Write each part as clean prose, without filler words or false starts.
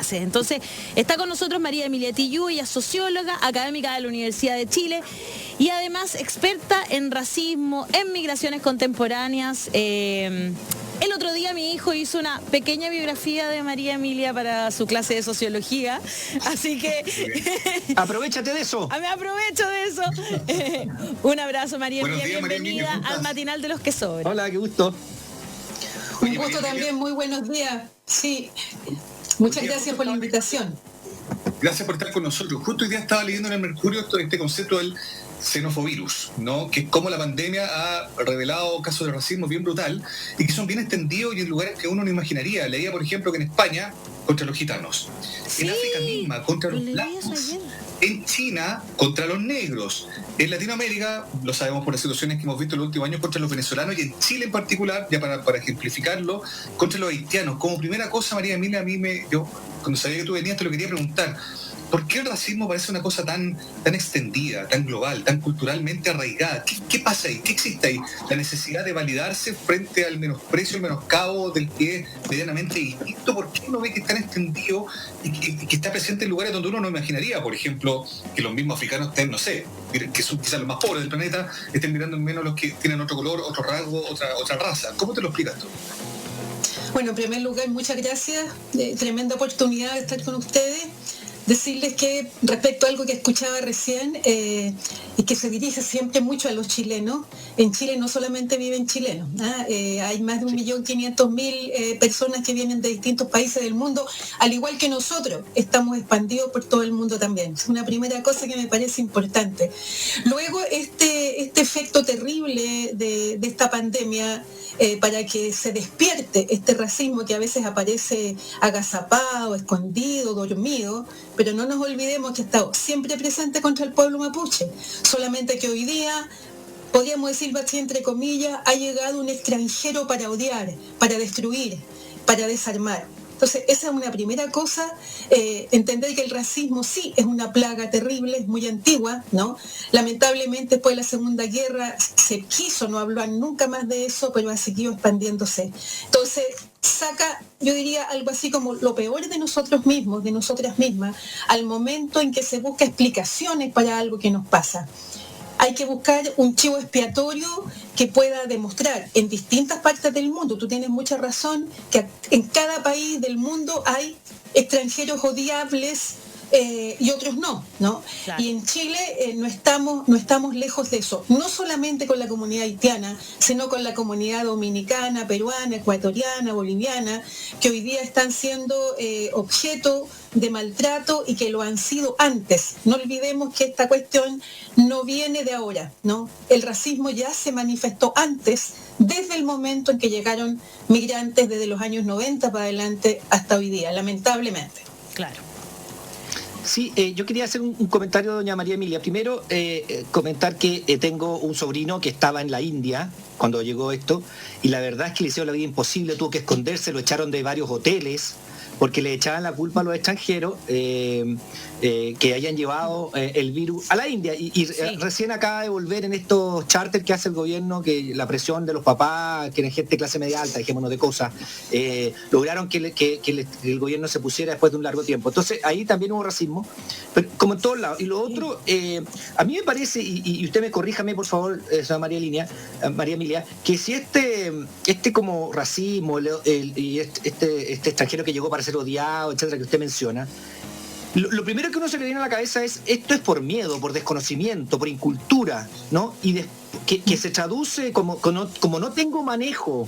clases. Entonces, está con nosotros María Emilia Tillú, ella es socióloga, académica de la Universidad de Chile y además experta en racismo, en migraciones contemporáneas. El otro día mi hijo hizo una pequeña biografía de María Emilia para su clase de sociología, así que... Aprovechate de eso. Me aprovecho de eso. Un abrazo, María Emilia, bienvenida al Matinal de los que Sobran. Hola, qué gusto. Un gusto también, muy buenos días. Sí, muchas gracias por la invitación. Gracias por estar con nosotros. Justo hoy día estaba leyendo en el Mercurio este concepto del xenofovirus, ¿no? Que es como la pandemia ha revelado casos de racismo bien brutal y que son bien extendidos y en lugares que uno no imaginaría. Leía, por ejemplo, que en España, contra los gitanos, en África misma, contra los blancos, en China, contra los negros, en Latinoamérica, lo sabemos por las situaciones que hemos visto en los últimos años, contra los venezolanos y en Chile en particular, ya para ejemplificarlo, contra los haitianos. Como primera cosa, María Emilia, yo cuando sabía que tú venías te lo quería preguntar. ¿Por qué el racismo parece una cosa tan extendida, tan global, tan culturalmente arraigada? ¿Qué pasa ahí? ¿Qué existe ahí? La necesidad de validarse frente al menosprecio, el menoscabo del que es medianamente distinto. ¿Por qué uno ve que es tan extendido y que está presente en lugares donde uno no imaginaría? Por ejemplo, que los mismos africanos estén, no sé, que son quizás los más pobres del planeta, estén mirando en menos los que tienen otro color, otro rasgo, otra raza. ¿Cómo te lo explicas tú? Bueno, en primer lugar, muchas gracias. Tremenda oportunidad de estar con ustedes. Decirles que respecto a algo que escuchaba recién y que se dirige siempre mucho a los chilenos, en Chile no solamente viven chilenos, hay más de 1.500.000 personas que vienen de distintos países del mundo, al igual que nosotros, estamos expandidos por todo el mundo también. Es una primera cosa que me parece importante. Luego, este efecto terrible de esta pandemia, para que se despierte este racismo que a veces aparece agazapado, escondido, dormido, pero no nos olvidemos que ha estado siempre presente contra el pueblo mapuche, solamente que hoy día, podríamos decirlo así entre comillas, ha llegado un extranjero para odiar, para destruir, para desarmar. Entonces, esa es una primera cosa, entender que el racismo sí es una plaga terrible, es muy antigua, ¿no? Lamentablemente, después de la Segunda Guerra se quiso no hablar nunca más de eso, pero ha seguido expandiéndose. Entonces, saca, yo diría, algo así como lo peor de nosotros mismos, de nosotras mismas, al momento en que se busca explicaciones para algo que nos pasa. Hay que buscar un chivo expiatorio que pueda demostrar en distintas partes del mundo. Tú tienes mucha razón que en cada país del mundo hay extranjeros odiables y otros no, ¿no? Claro. Y en Chile no estamos lejos de eso, no solamente con la comunidad haitiana, sino con la comunidad dominicana, peruana, ecuatoriana, boliviana, que hoy día están siendo objeto de maltrato y que lo han sido antes. No olvidemos que esta cuestión no viene de ahora, ¿no? El racismo ya se manifestó antes, desde el momento en que llegaron migrantes desde los años 90 para adelante hasta hoy día, lamentablemente. Claro. Sí, yo quería hacer un comentario, doña María Emilia. Primero, comentar que tengo un sobrino que estaba en la India cuando llegó esto, y la verdad es que le hicieron la vida imposible, tuvo que esconderse, lo echaron de varios hoteles, porque le echaban la culpa a los extranjeros que hayan llevado el virus a la India. Y sí, recién acaba de volver en estos charters que hace el gobierno, que la presión de los papás, que eran gente de clase media alta, dejémonos de cosas, lograron que el gobierno se pusiera después de un largo tiempo. Entonces ahí también hubo racismo, pero como en todos lados. Y lo otro, a mí me parece, y usted me corríjame por favor, señora María Emilia, que si este como racismo y este extranjero que llegó para ser odiado, etcétera, que usted menciona, lo primero que uno se le viene a la cabeza es esto es por miedo, por desconocimiento, por incultura, ¿no? Y que se traduce como no tengo manejo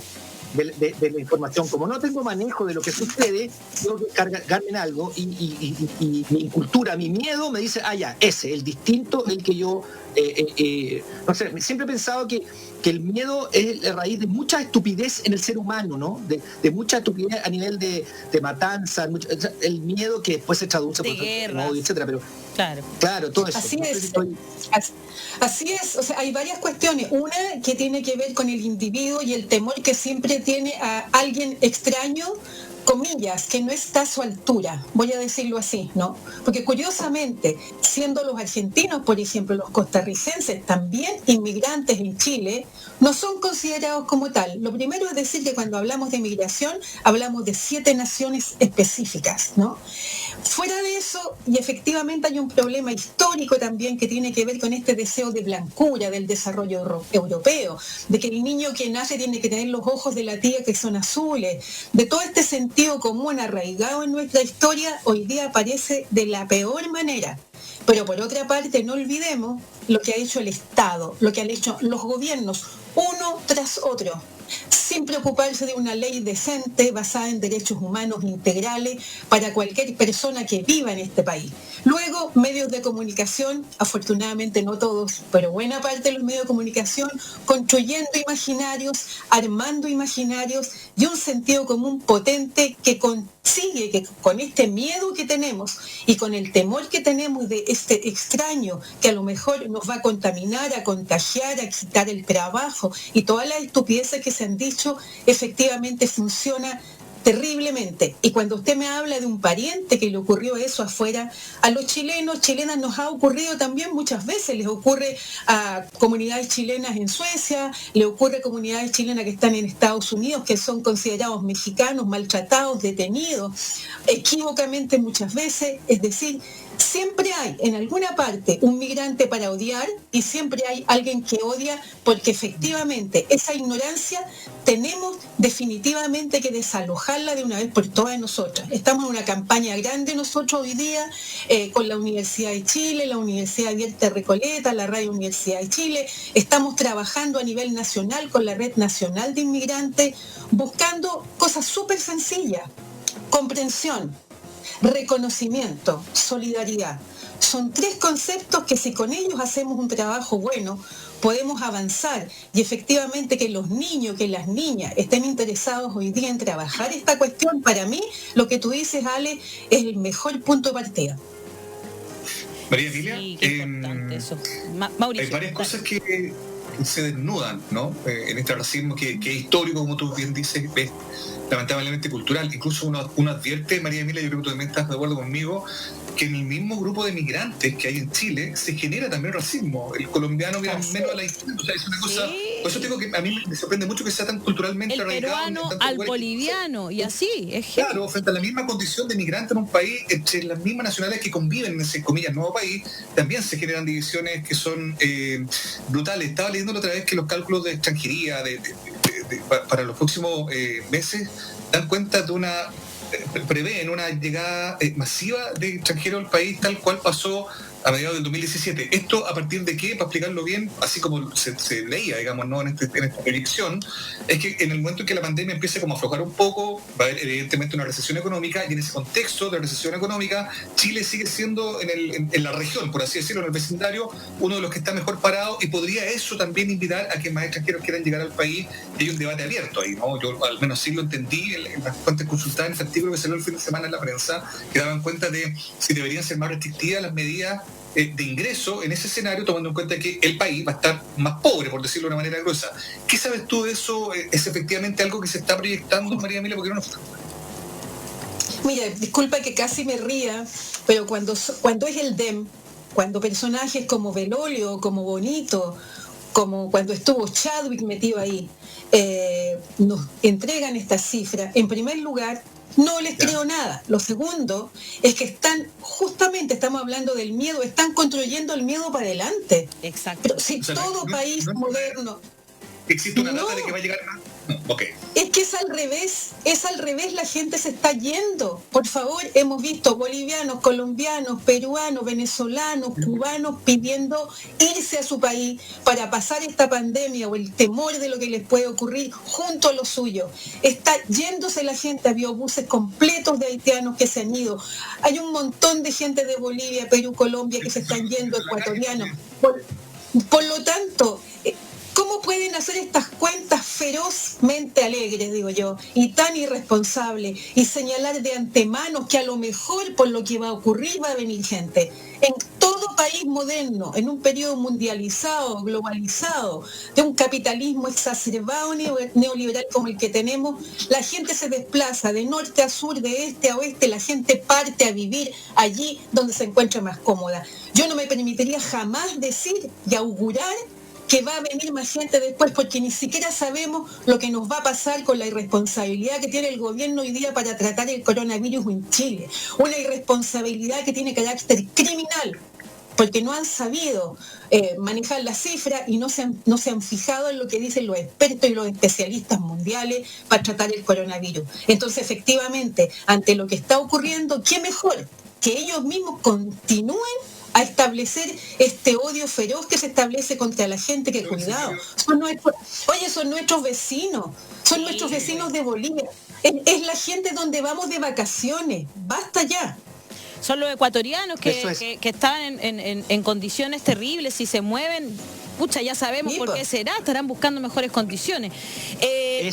de la información, como no tengo manejo de lo que sucede, tengo que cargarme en algo y mi incultura, mi miedo me dice, ya, ese, el distinto, el que yo, no sé, siempre he pensado que el miedo es la raíz de mucha estupidez en el ser humano, ¿no? De mucha estupidez a nivel de matanza, el miedo que después se traduce por guerra, odio, etcétera, pero claro, todo eso. Así es. Así es, o sea, hay varias cuestiones. Una que tiene que ver con el individuo y el temor que siempre tiene a alguien extraño comillas, que no está a su altura, voy a decirlo así, ¿no? Porque curiosamente, siendo los argentinos, por ejemplo, los costarricenses, también inmigrantes en Chile, no son considerados como tal. Lo primero es decir que cuando hablamos de migración, hablamos de 7 naciones específicas, ¿no? Fuera de eso, y efectivamente hay un problema histórico también que tiene que ver con este deseo de blancura del desarrollo europeo, de que el niño que nace tiene que tener los ojos de la tía que son azules, de todo este sentido común arraigado en nuestra historia, hoy día aparece de la peor manera. Pero por otra parte, no olvidemos lo que ha hecho el Estado, lo que han hecho los gobiernos, uno tras otro, sin preocuparse de una ley decente basada en derechos humanos integrales para cualquier persona que viva en este país. Luego, medios de comunicación, afortunadamente no todos, pero buena parte de los medios de comunicación, construyendo imaginarios, armando imaginarios y un sentido común potente que consigue que con este miedo que tenemos y con el temor que tenemos de este extraño que a lo mejor nos va a contaminar, a contagiar, a quitar el trabajo y todas las estupideces que se han dicho, efectivamente funciona terriblemente. Y cuando usted me habla de un pariente que le ocurrió eso afuera, a los chilenos, chilenas nos ha ocurrido también muchas veces. Les ocurre a comunidades chilenas en Suecia, le ocurre a comunidades chilenas que están en Estados Unidos, que son considerados mexicanos, maltratados, detenidos, equívocamente muchas veces. Es decir, siempre hay en alguna parte un migrante para odiar y siempre hay alguien que odia, porque efectivamente esa ignorancia tenemos definitivamente que desalojarla de una vez por todas nosotras. Estamos en una campaña grande nosotros hoy día con la Universidad de Chile, la Universidad Abierta de Recoleta, la Radio Universidad de Chile. Estamos trabajando a nivel nacional con la Red Nacional de Inmigrantes, buscando cosas súper sencillas: comprensión, reconocimiento, solidaridad. Son 3 conceptos que si con ellos hacemos un trabajo bueno, podemos avanzar y efectivamente que los niños, que las niñas estén interesados hoy día en trabajar esta cuestión. Para mí, lo que tú dices, Ale, es el mejor punto de partida. María Emilia, Sí, qué importante eso. Mauricio, hay varias cosas que se desnudan, ¿no? En este racismo que es histórico, como tú bien dices, es lamentablemente cultural. Incluso uno advierte, María Emilia, yo creo que tú también estás de acuerdo conmigo, que en el mismo grupo de migrantes que hay en Chile se genera también racismo. El colombiano mira menos a la historia. O sea, es una cosa. Sí. Por eso digo que a mí me sorprende mucho que sea tan culturalmente el arraigado. peruano al boliviano, y así, es genial. Claro, frente a la misma condición de migrante en un país, entre las mismas nacionalidades que conviven en ese, comillas, nuevo país, también se generan divisiones que son brutales. Estaba leyendo la otra vez que los cálculos de extranjería para los próximos meses dan cuenta de prevén una llegada masiva de extranjeros al país, tal cual pasó a mediados del 2017. ¿Esto a partir de qué? Para explicarlo bien, así como se leía, digamos, ¿no? en esta proyección, es que en el momento en que la pandemia empiece como a aflojar un poco, va a haber evidentemente una recesión económica, y en ese contexto de recesión económica, Chile sigue siendo en la región, por así decirlo, en el vecindario, uno de los que está mejor parado, y podría eso también invitar a que más extranjeros quieran llegar al país, y hay un debate abierto ahí, ¿no? Yo al menos sí lo entendí en las fuentes consultadas en este artículo que salió el fin de semana en la prensa, que daban cuenta de si deberían ser más restrictivas las medidas de ingreso en ese escenario, tomando en cuenta que el país va a estar más pobre, por decirlo de una manera gruesa. ¿Qué sabes tú de eso? ¿Es efectivamente algo que se está proyectando, María Emilia? ¿Por qué no nos... Mira, disculpa que casi me ría, pero cuando es el DEM, cuando personajes como Belolio, como Bonito, como cuando estuvo Chadwick metido ahí, nos entregan estas cifras, en primer lugar, no les creo nada. Lo segundo es que estamos hablando del miedo, están construyendo el miedo para adelante. Exacto. Pero si todo país moderno... ¿Existe una data de que va a llegar más? No, okay. Es que es al revés, la gente se está yendo. Por favor, hemos visto bolivianos, colombianos, peruanos, venezolanos, cubanos pidiendo irse a su país para pasar esta pandemia o el temor de lo que les puede ocurrir junto a lo suyo. Está yéndose la gente, había buses completos de haitianos que se han ido. Hay un montón de gente de Bolivia, Perú, Colombia que se están yendo, ecuatorianos. Por lo tanto, ¿cómo puede pueden hacer estas cuentas ferozmente alegres, digo yo, y tan irresponsables, y señalar de antemano que a lo mejor por lo que va a ocurrir va a venir gente? En todo país moderno, en un periodo mundializado, globalizado, de un capitalismo exacerbado neoliberal como el que tenemos, la gente se desplaza de norte a sur, de este a oeste, la gente parte a vivir allí donde se encuentra más cómoda. Yo no me permitiría jamás decir y augurar que va a venir más gente después, porque ni siquiera sabemos lo que nos va a pasar con la irresponsabilidad que tiene el gobierno hoy día para tratar el coronavirus en Chile. Una irresponsabilidad que tiene carácter criminal, porque no han sabido manejar las cifras y no se han fijado en lo que dicen los expertos y los especialistas mundiales para tratar el coronavirus. Entonces, efectivamente, ante lo que está ocurriendo, ¿qué mejor que ellos mismos continúen a establecer este odio feroz que se establece contra la gente? Que cuidado, son nuestros vecinos, son nuestros vecinos de Bolivia, es la gente donde vamos de vacaciones, basta ya. Son los ecuatorianos que están en condiciones terribles y se mueven. Pucha, ya sabemos por qué será, estarán buscando mejores condiciones.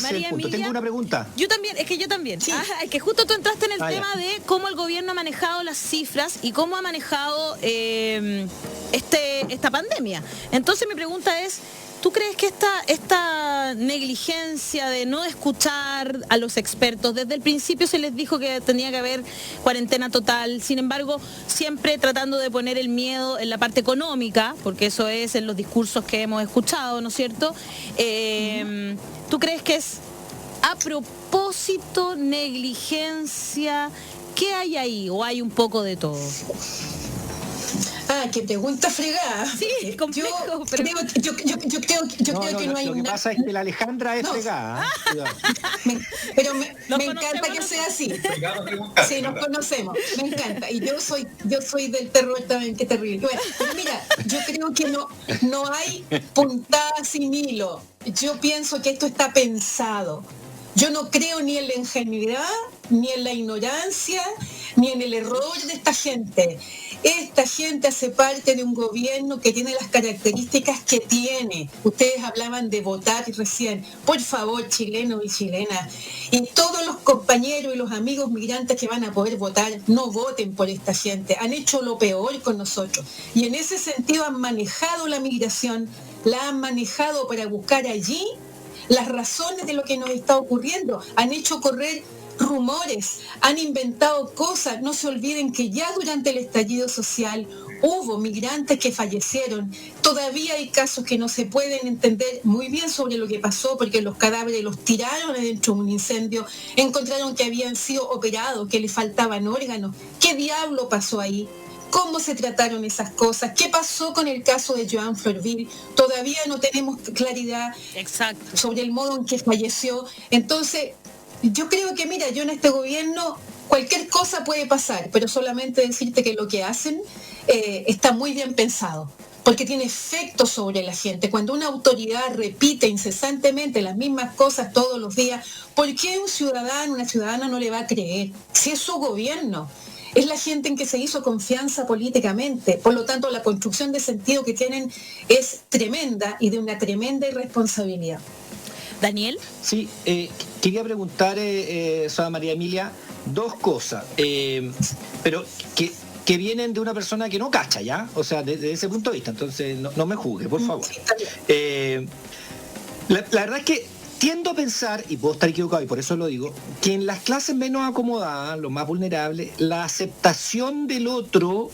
María Emilia, tengo una pregunta. Yo también. Sí. Es que justo tú entraste en el tema de cómo el gobierno ha manejado las cifras y cómo ha manejado esta pandemia. Entonces mi pregunta es, ¿tú crees que esta negligencia de no escuchar a los expertos, desde el principio se les dijo que tenía que haber cuarentena total, sin embargo, siempre tratando de poner el miedo en la parte económica, porque eso es en los discursos que hemos escuchado, ¿no es cierto? ¿Tú crees que es a propósito, negligencia? ¿Qué hay ahí? ¿O hay un poco de todo? Qué pregunta fregada. Sí, complejo. Yo creo que no hay nada. Lo que pasa es que la Alejandra es fregada. Pero me encanta que sea así. Sí, nos conocemos. Me encanta. Y yo soy del terror también, qué terrible. Bueno, mira, yo creo que no hay puntada sin hilo. Yo pienso que esto está pensado. Yo no creo ni en la ingenuidad, ni en la ignorancia, ni en el error de esta gente. Esta gente hace parte de un gobierno que tiene las características que tiene. Ustedes hablaban de votar recién. Por favor, chilenos y chilenas, y todos los compañeros y los amigos migrantes que van a poder votar, no voten por esta gente. Han hecho lo peor con nosotros. Y en ese sentido han manejado la migración, la han manejado para buscar allí las razones de lo que nos está ocurriendo. Han hecho correr rumores, han inventado cosas. No se olviden que ya durante el estallido social hubo migrantes que fallecieron. Todavía hay casos que no se pueden entender muy bien sobre lo que pasó, porque los cadáveres los tiraron dentro de un incendio, encontraron que habían sido operados, que les faltaban órganos. ¿Qué diablo pasó ahí? ¿Cómo se trataron esas cosas? ¿Qué pasó con el caso de Joan Florville? Todavía no tenemos claridad sobre el modo en que falleció. Entonces, yo creo que, mira, yo en este gobierno cualquier cosa puede pasar, pero solamente decirte que lo que hacen está muy bien pensado, porque tiene efecto sobre la gente. Cuando una autoridad repite incesantemente las mismas cosas todos los días, ¿por qué un ciudadano, una ciudadana no le va a creer? Si es su gobierno. Es la gente en que se hizo confianza políticamente. Por lo tanto, la construcción de sentido que tienen es tremenda y de una tremenda irresponsabilidad. Daniel. Sí, quería preguntar, María Emilia, dos cosas, pero que vienen de una persona que no cacha, ¿ya? O sea, desde ese punto de vista, entonces no me juzgue, por favor. La verdad es que tiendo a pensar, y puedo estar equivocado y por eso lo digo, que en las clases menos acomodadas, los más vulnerables, la aceptación del otro,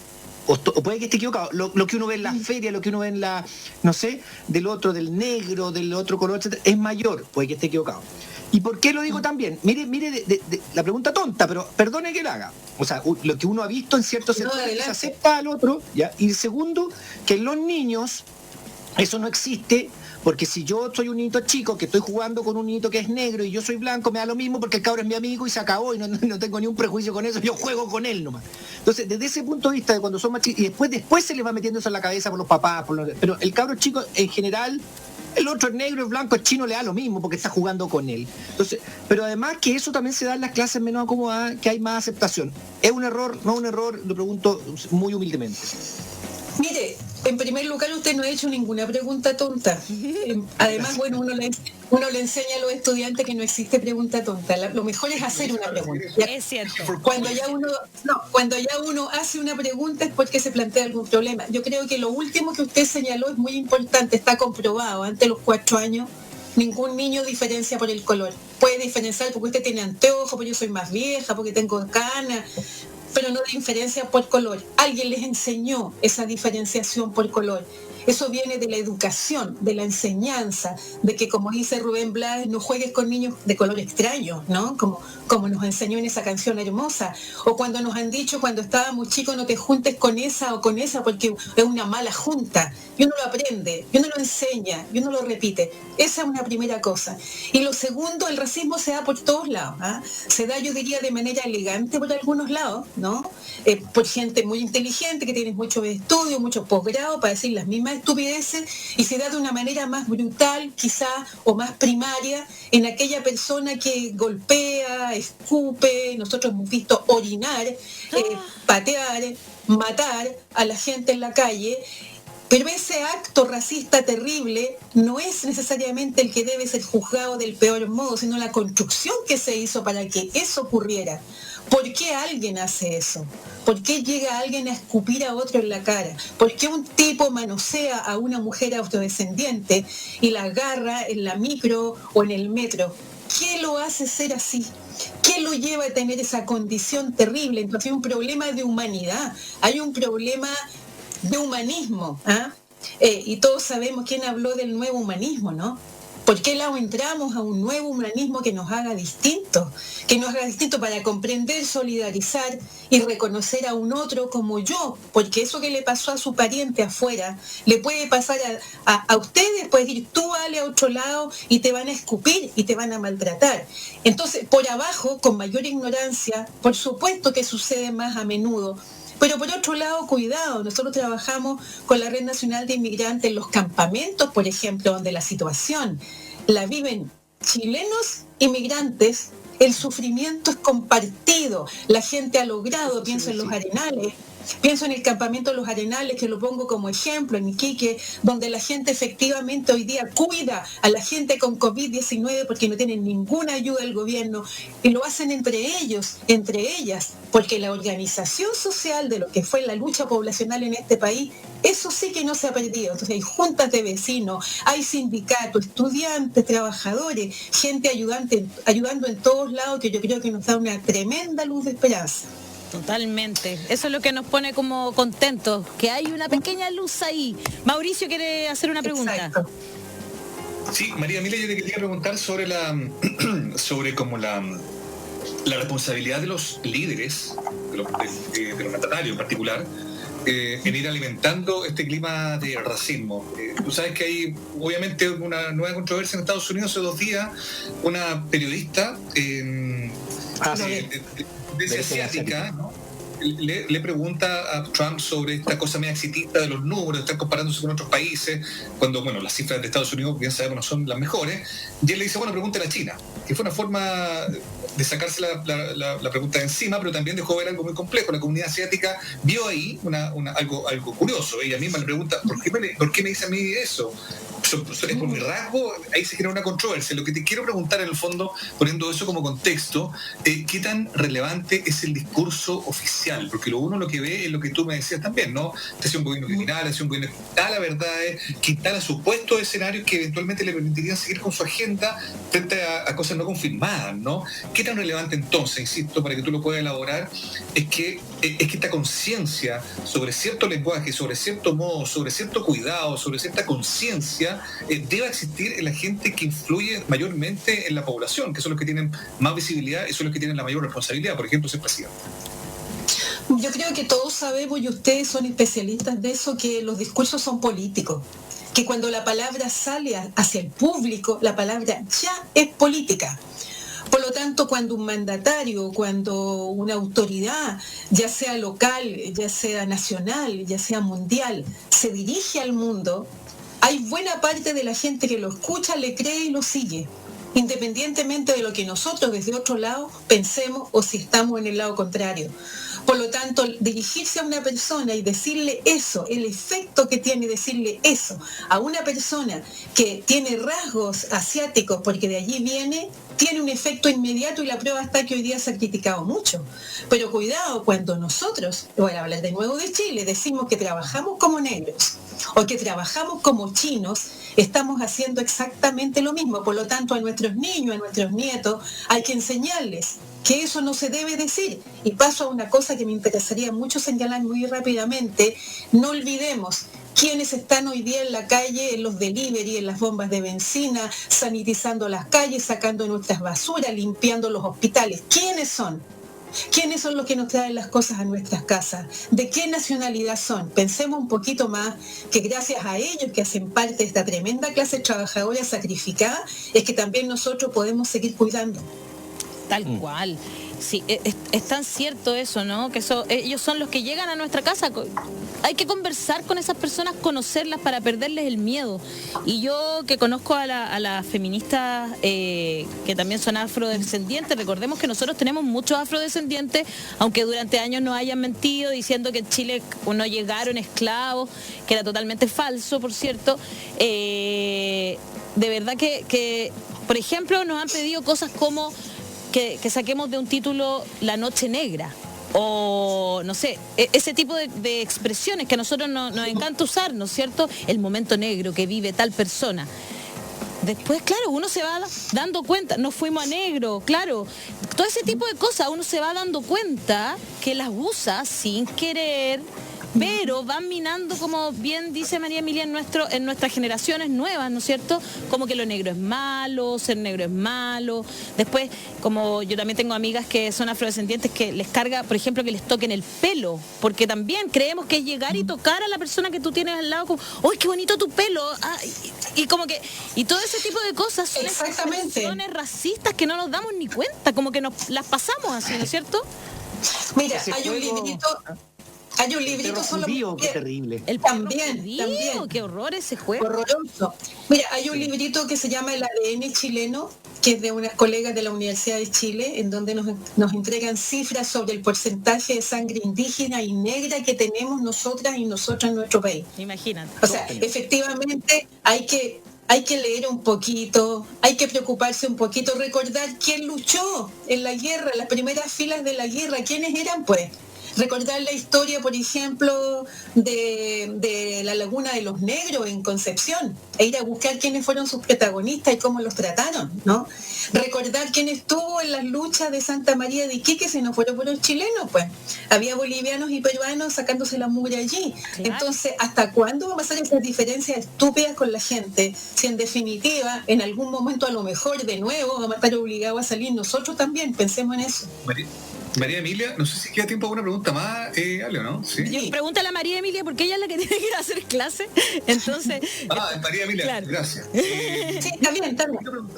o puede que esté equivocado, lo que uno ve en la feria, lo que uno ve en la, no sé, del otro, del negro, del otro color, etcétera, es mayor, puede que esté equivocado. ¿Y por qué lo digo también? Mire de la pregunta tonta, pero perdone que la haga. O sea, lo que uno ha visto en ciertos sectores se acepta al otro, ¿ya? Y segundo, que en los niños eso no existe. Porque si yo soy un niñito chico que estoy jugando con un niñito que es negro y yo soy blanco, me da lo mismo porque el cabro es mi amigo y se acabó y no tengo ni un prejuicio con eso, yo juego con él nomás. Entonces, desde ese punto de vista de cuando son más chicos, y después se les va metiendo eso en la cabeza por los papás, pero el cabro chico en general, el otro es negro, es blanco, es chino, le da lo mismo porque está jugando con él. Entonces, pero además que eso también se da en las clases menos acomodadas, que hay más aceptación. ¿Es un error? ¿No es un error? Lo pregunto muy humildemente. Mire, en primer lugar usted no ha hecho ninguna pregunta tonta. Además, bueno, uno le enseña a los estudiantes que no existe pregunta tonta. Lo mejor es hacer una pregunta. Es cierto. Cuando ya uno hace una pregunta es porque se plantea algún problema. Yo creo que lo último que usted señaló es muy importante, está comprobado. Antes de los 4 años, ningún niño diferencia por el color. Puede diferenciar porque usted tiene anteojos, porque yo soy más vieja, porque tengo canas, pero no diferencia por color. Alguien les enseñó esa diferenciación por color. Eso viene de la educación, de la enseñanza, de que, como dice Rubén Blades, no juegues con niños de color extraño, ¿no? Como nos enseñó en esa canción hermosa. O cuando nos han dicho cuando estábamos chicos, no te juntes con esa o con esa porque es una mala junta. Y uno lo aprende, y uno lo enseña, y uno lo repite. Esa es una primera cosa. Y lo segundo, el racismo se da por todos lados. ¿Ah? Se da, yo diría, de manera elegante por algunos lados, ¿no? Por gente muy inteligente, que tiene muchos estudios, muchos posgrados, para decir las mismas estupideces, y se da de una manera más brutal, quizá, o más primaria, en aquella persona que golpea, escupe. Nosotros hemos visto orinar, patear, matar a la gente en la calle. Pero ese acto racista terrible no es necesariamente el que debe ser juzgado del peor modo, sino la construcción que se hizo para que eso ocurriera. ¿Por qué alguien hace eso? ¿Por qué llega alguien a escupir a otro en la cara? ¿Por qué un tipo manosea a una mujer autodescendiente y la agarra en la micro o en el metro? ¿Qué lo hace ser así? ¿Qué lo lleva a tener esa condición terrible? Entonces hay un problema de humanidad, hay un problema de humanismo, ¿ah? Y todos sabemos quién habló del nuevo humanismo, ¿no? ¿Por qué lado entramos a un nuevo humanismo que nos haga distintos? Que nos haga distintos para comprender, solidarizar y reconocer a un otro como yo, porque eso que le pasó a su pariente afuera, le puede pasar a ustedes, puede ir tú, Ale, a otro lado y te van a escupir y te van a maltratar. Entonces, por abajo, con mayor ignorancia, por supuesto que sucede más a menudo. Pero por otro lado, cuidado, nosotros trabajamos con la Red Nacional de Inmigrantes en los campamentos, por ejemplo, donde la situación la viven chilenos inmigrantes, el sufrimiento es compartido, la gente ha logrado, pienso en los Arenales, pienso en el campamento de los Arenales, que lo pongo como ejemplo, en Iquique, donde la gente efectivamente hoy día cuida a la gente con COVID-19 porque no tienen ninguna ayuda del gobierno, y lo hacen entre ellos, entre ellas, porque la organización social de lo que fue la lucha poblacional en este país, eso sí que no se ha perdido. Entonces hay juntas de vecinos, hay sindicatos, estudiantes, trabajadores, gente ayudando en todos lados, que yo creo que nos da una tremenda luz de esperanza. Totalmente. Eso es lo que nos pone como contentos, que hay una pequeña luz ahí. Mauricio quiere hacer una pregunta. Exacto. Sí, María Emilia, yo te quería preguntar sobre sobre como la responsabilidad de los líderes, de los mandatarios en particular, en ir alimentando este clima de racismo. Tú sabes que hay obviamente una nueva controversia en Estados Unidos. Hace 2 días una periodista de asiática, ¿no? Le pregunta a Trump sobre esta cosa media exitista de los números, estar comparándose con otros países, cuando, bueno, las cifras de Estados Unidos, bien sabemos, no son las mejores. Y él le dice, bueno, pregúntale a China, que fue una forma de sacarse la pregunta de encima, pero también dejó ver algo muy complejo. La comunidad asiática vio ahí algo curioso. Ella misma le pregunta, ¿por qué me dice a mí eso? ¿Es por mi rasgo? Ahí se genera una controversia. Lo que te quiero preguntar en el fondo, poniendo eso como contexto, ¿qué tan relevante es el discurso oficial? Porque lo que ve es lo que tú me decías también, ¿no? Este es un gobierno criminal, es un gobierno que da la verdad, que instala supuestos escenarios que eventualmente le permitirían seguir con su agenda frente a cosas no confirmadas, ¿no? ¿Qué tan relevante entonces, insisto, para que tú lo puedas elaborar, es que esta conciencia sobre cierto lenguaje, sobre cierto modo, sobre cierto cuidado, sobre cierta conciencia, deba existir en la gente que influye mayormente en la población, que son los que tienen más visibilidad y son los que tienen la mayor responsabilidad, por ejemplo, ser presidente? Yo creo que todos sabemos, y ustedes son especialistas de eso, que los discursos son políticos, que cuando la palabra sale hacia el público, la palabra ya es política. Por lo tanto, cuando un mandatario, cuando una autoridad, ya sea local, ya sea nacional, ya sea mundial, se dirige al mundo, hay buena parte de la gente que lo escucha, le cree y lo sigue, independientemente de lo que nosotros desde otro lado pensemos o si estamos en el lado contrario. Por lo tanto, dirigirse a una persona y decirle eso, el efecto que tiene decirle eso a una persona que tiene rasgos asiáticos, porque de allí viene, tiene un efecto inmediato, y la prueba está que hoy día se ha criticado mucho. Pero cuidado, cuando nosotros, voy a hablar de nuevo de Chile, decimos que trabajamos como negros o que trabajamos como chinos, estamos haciendo exactamente lo mismo. Por lo tanto, a nuestros niños, a nuestros nietos, hay que enseñarles que eso no se debe decir. Y paso a una cosa que me interesaría mucho señalar muy rápidamente: no olvidemos quiénes están hoy día en la calle, en los delivery, en las bombas de benzina, sanitizando las calles, sacando nuestras basuras, limpiando los hospitales. ¿Quiénes son? ¿Quiénes son los que nos traen las cosas a nuestras casas? ¿De qué nacionalidad son? Pensemos un poquito más que gracias a ellos, que hacen parte de esta tremenda clase trabajadora sacrificada, es que también nosotros podemos seguir cuidando. Tal cual. Sí, es tan cierto eso, ¿no? Que ellos son los que llegan a nuestra casa. Hay que conversar con esas personas, conocerlas para perderles el miedo. Y yo, que conozco a las feministas que también son afrodescendientes, recordemos que nosotros tenemos muchos afrodescendientes, aunque durante años nos hayan mentido diciendo que en Chile no llegaron esclavos, que era totalmente falso, por cierto. De verdad que, por ejemplo, nos han pedido cosas como que saquemos de un título La Noche Negra, o no sé, ese tipo de expresiones que a nosotros nos encanta usar, ¿no es cierto? El momento negro que vive tal persona. Después, claro, uno se va dando cuenta, nos fuimos a negro, claro, todo ese tipo de cosas uno se va dando cuenta que las usa sin querer, pero van minando, como bien dice María Emilia, en nuestras generaciones nuevas, ¿no es cierto? Como que lo negro es malo, ser negro es malo. Después, como yo también tengo amigas que son afrodescendientes, que les carga, por ejemplo, que les toquen el pelo, porque también creemos que es llegar y tocar a la persona que tú tienes al lado, como, ¡uy, qué bonito tu pelo! Y como que, y todo ese tipo de cosas son expresiones racistas que no nos damos ni cuenta, como que nos las pasamos así, ¿no es cierto? Mira, hay un librito... Hay un librito solo. Qué terrible. El también, qué horror ese juego. Horroroso. Mira, hay un librito que se llama El ADN chileno, que es de unas colegas de la Universidad de Chile, en donde nos entregan cifras sobre el porcentaje de sangre indígena y negra que tenemos nosotras y nosotros en nuestro país. Imagínate. O sea, efectivamente hay que leer un poquito, hay que preocuparse un poquito, recordar quién luchó en la guerra, las primeras filas de la guerra, quiénes eran, pues. Recordar la historia, por ejemplo, de la Laguna de los Negros en Concepción, e ir a buscar quiénes fueron sus protagonistas y cómo los trataron, ¿no? Recordar quién estuvo en las luchas de Santa María de Iquique, si no fueron puros chilenos, pues. Había bolivianos y peruanos sacándose la mugre allí. Claro. Entonces, ¿hasta cuándo vamos a hacer esas diferencias estúpidas con la gente? Si en definitiva, en algún momento a lo mejor de nuevo vamos a estar obligados a salir nosotros también, pensemos en eso. María Emilia, no sé si queda tiempo para una pregunta más, Ale, ¿no? ¿Sí? Pregúntale a María Emilia, porque ella es la que tiene que ir a hacer clase. Entonces. María Emilia, claro. Gracias. Sí, está bien.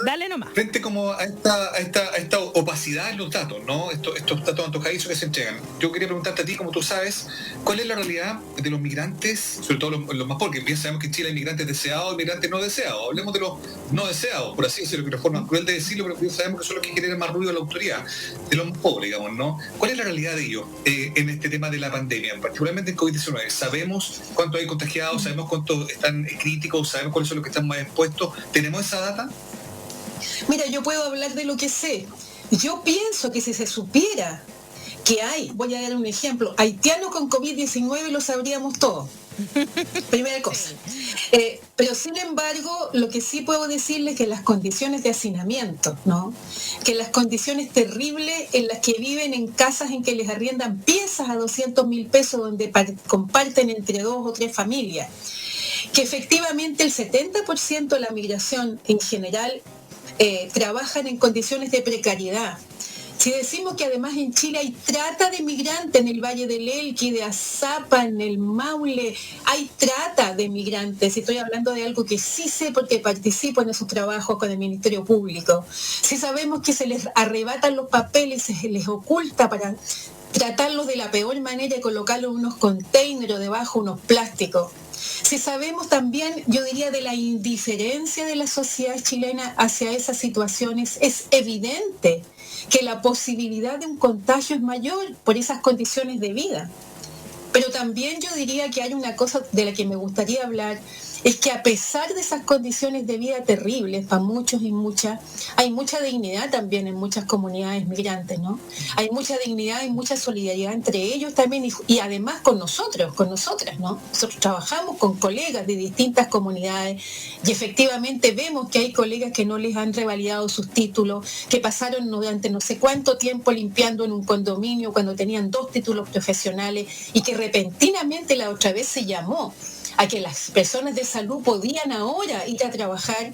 Dale nomás. Frente como a esta opacidad en los datos, ¿no? Estos datos antojadizos que se entregan. Yo quería preguntarte a ti, como tú sabes, ¿cuál es la realidad de los migrantes, sobre todo los más pobres? Bien sabemos que en Chile hay migrantes deseados y migrantes no deseados. Hablemos de los no deseados, por así decirlo, que es una forma cruel de decirlo, pero bien sabemos que son los que generan más ruido a la autoridad, de los más pobres, digamos, ¿no? ¿Cuál es la realidad de ellos en este tema de la pandemia, particularmente en COVID-19? ¿Sabemos cuántos hay contagiados? ¿Sabemos cuántos están críticos? ¿Sabemos cuáles son los que están más expuestos? ¿Tenemos esa data? Mira, yo puedo hablar de lo que sé. Yo pienso que si se supiera que hay, voy a dar un ejemplo, haitianos con COVID-19, lo sabríamos todos. Primera cosa. Pero sin embargo, lo que sí puedo decirles es que las condiciones de hacinamiento, ¿no? Que las condiciones terribles en las que viven en casas en que les arriendan piezas a 200.000 pesos, donde comparten entre 2 o 3 familias, que efectivamente el 70% de la migración en general trabajan en condiciones de precariedad. Si decimos que además en Chile hay trata de migrantes en el Valle del Elqui, de Azapa, en el Maule, hay trata de migrantes. Estoy hablando de algo que sí sé porque participo en esos trabajos con el Ministerio Público. Si sabemos que se les arrebatan los papeles, se les oculta para tratarlos de la peor manera y colocarlos en unos containers o debajo unos plásticos. Si sabemos también, yo diría, de la indiferencia de la sociedad chilena hacia esas situaciones, es evidente que la posibilidad de un contagio es mayor por esas condiciones de vida. Pero también yo diría que hay una cosa de la que me gustaría hablar, es que a pesar de esas condiciones de vida terribles para muchos y muchas, hay mucha dignidad también en muchas comunidades migrantes, ¿no? Hay mucha dignidad y mucha solidaridad entre ellos también y además con nosotros, con nosotras, ¿no? Nosotros trabajamos con colegas de distintas comunidades y efectivamente vemos que hay colegas que no les han revalidado sus títulos, que pasaron durante no sé cuánto tiempo limpiando en un condominio cuando tenían 2 títulos profesionales y que repentinamente la otra vez se llamó a que las personas de salud podían ahora ir a trabajar.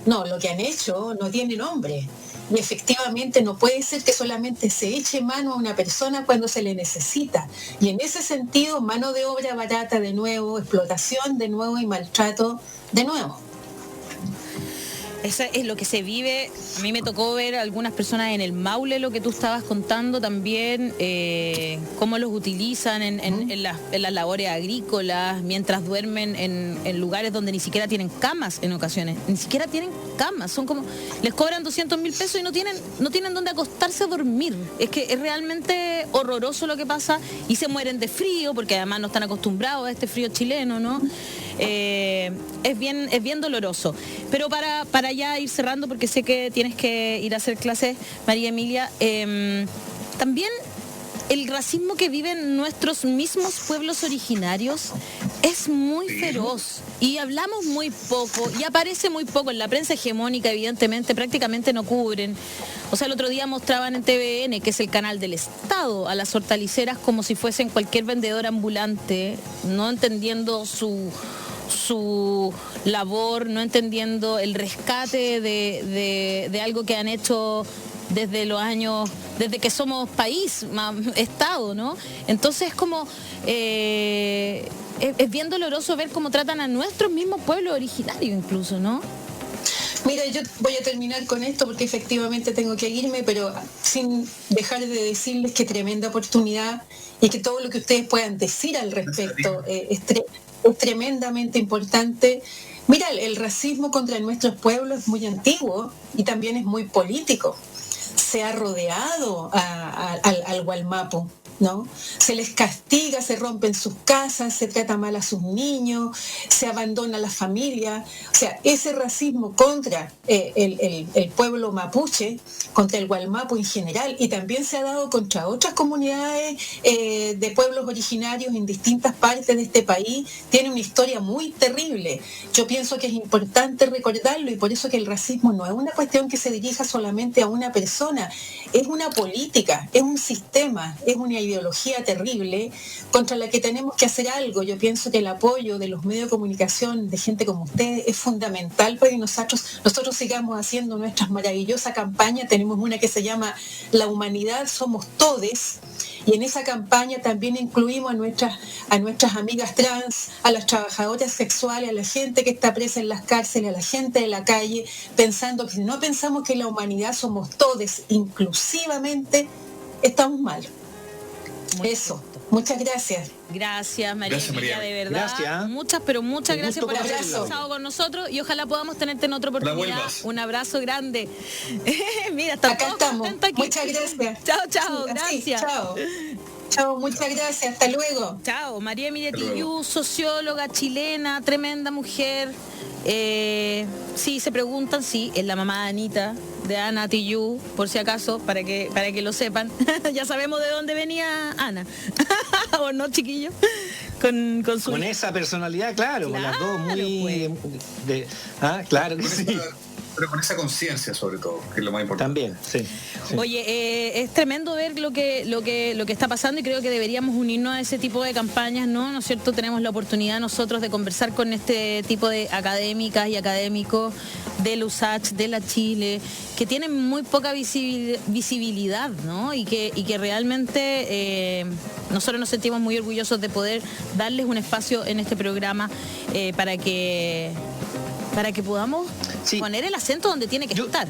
No, lo que han hecho no tiene nombre. Y efectivamente no puede ser que solamente se eche mano a una persona cuando se le necesita. Y en ese sentido, mano de obra barata de nuevo, explotación de nuevo y maltrato de nuevo. Eso es lo que se vive. A mí me tocó ver a algunas personas en el Maule, lo que tú estabas contando también, cómo los utilizan en las labores agrícolas, mientras duermen en lugares donde ni siquiera tienen camas en ocasiones. Ni siquiera tienen camas. Son como, les cobran 200.000 pesos y no tienen dónde acostarse a dormir. Es que es realmente horroroso lo que pasa y se mueren de frío porque además no están acostumbrados a este frío chileno, ¿no? Es bien doloroso. Pero para ya ir cerrando, porque sé que tienes que ir a hacer clases, María Emilia, también el racismo que viven nuestros mismos pueblos originarios es muy feroz y hablamos muy poco y aparece muy poco en la prensa hegemónica, evidentemente prácticamente no cubren. O sea, el otro día mostraban en TVN, que es el canal del Estado, a las hortaliceras como si fuesen cualquier vendedor ambulante, no entendiendo su labor, no entendiendo el rescate de algo que han hecho desde los años, desde que somos país, Estado, ¿no? Entonces es como, es bien doloroso ver cómo tratan a nuestros mismos pueblos originarios incluso, ¿no? Mira, yo voy a terminar con esto porque efectivamente tengo que irme, pero sin dejar de decirles que tremenda oportunidad y que todo lo que ustedes puedan decir al respecto es tremendamente importante. Mira, el racismo contra nuestros pueblos es muy antiguo y también es muy político. Se ha rodeado al Gualmapu, ¿no? Se les castiga, se rompen sus casas, se trata mal a sus niños, se abandona a la familia. O sea, ese racismo contra el pueblo mapuche, contra el Gualmapu en general, y también se ha dado contra otras comunidades de pueblos originarios en distintas partes de este país, tiene una historia muy terrible. Yo pienso que es importante recordarlo y por eso que el racismo no es una cuestión que se dirija solamente a una persona, es una política, es un sistema, es una ideología terrible contra la que tenemos que hacer algo. Yo pienso que el apoyo de los medios de comunicación, de gente como ustedes, es fundamental para que nosotros sigamos haciendo nuestras maravillosas campañas. Tenemos una que se llama La Humanidad Somos Todes, y en esa campaña también incluimos a nuestras amigas trans, a las trabajadoras sexuales, a la gente que está presa en las cárceles, a la gente de la calle, pensando que si no pensamos que la humanidad somos todes inclusivamente, estamos mal. Eso. Muchas gracias. Gracias, María Emilia, de verdad. Gracias. Muchas gracias por haber conocerlo. estado con nosotros y ojalá podamos tenerte en otra oportunidad. Un abrazo grande. Mira, está acá estamos. Aquí. Muchas gracias. Chao, sí, gracias. Así, chao, muchas gracias. Hasta luego. Chao, María Emilia Tillú, socióloga chilena, tremenda mujer. Sí, se preguntan, sí, es la mamá de Anita, de Ana Tillú, por si acaso, para que lo sepan. Ya sabemos de dónde venía Ana. ¿O no, chiquillos? Con esa personalidad, claro, con las dos muy... Pues. Claro que sí. Pero con esa conciencia sobre todo, que es lo más importante. También, sí. Oye, es tremendo ver lo que está pasando y creo que deberíamos unirnos a ese tipo de campañas, ¿no es cierto? Tenemos la oportunidad nosotros de conversar con este tipo de académicas y académicos del USACH, de la Chile, que tienen muy poca visibilidad, ¿no? Y que realmente nosotros nos sentimos muy orgullosos de poder darles un espacio en este programa para que podamos poner el acento donde tiene que estar.